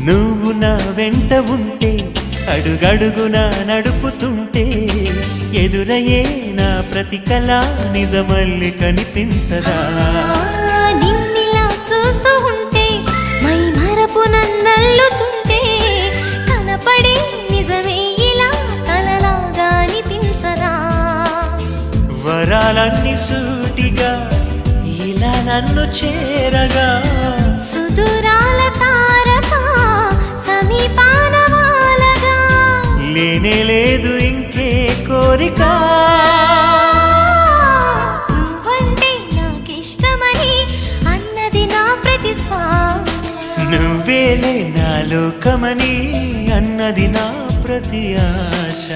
నువ్వు నా వెంట ఉంటే అడుగడుగునా నడుపుతుంటే ఎదురయ్యే నా ప్రతి కళ నిజమల్లి కనిపించదా నిన్నిలా చూస్తూ ఉంటే మై మరపు నన్నల్లుతుంటే కనపడే నిజమే ఇలా కలలాగా అనిపించదా వరాలన్నీ సూటిగా ఇలా నన్ను చేరగా సుదూరాల తారక సమీపాన వాలగా లేనే లేదు ఇంకే కోరిక నువ్వంటే నాకిష్టమని అన్నది నా ప్రతి శ్వాస నువ్వేలే నా లోకమని అన్నది నా ప్రతి ఆశ